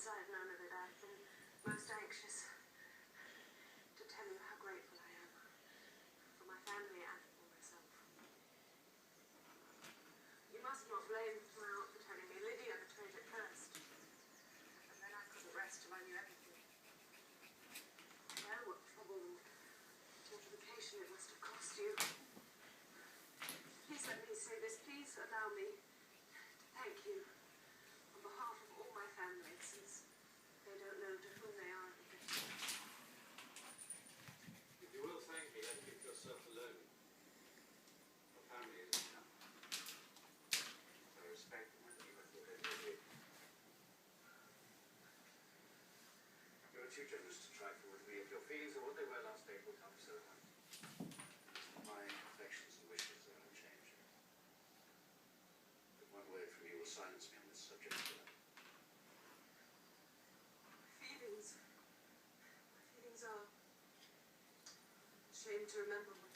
since I've known of it, I've been most anxious to tell you how grateful I am for my family and for myself. You must not blame my aunt for telling me. Lydia betrayed it first. And then I couldn't rest till I knew everything. I know what trouble and mortification it must have cost you. Please let me say this. Please allow me to thank you on behalf of all my family, since they don't know to whom they are indebted. If you will thank me, then keep yourself alone. Your family is enough. I respect them and even what they do. You're too generous to trifle with me. If your feelings are what they were last April, tell me so at once. My affections and wishes are unchanged. But one word from you will silence me on this subject. My feelings are ashamed to remember what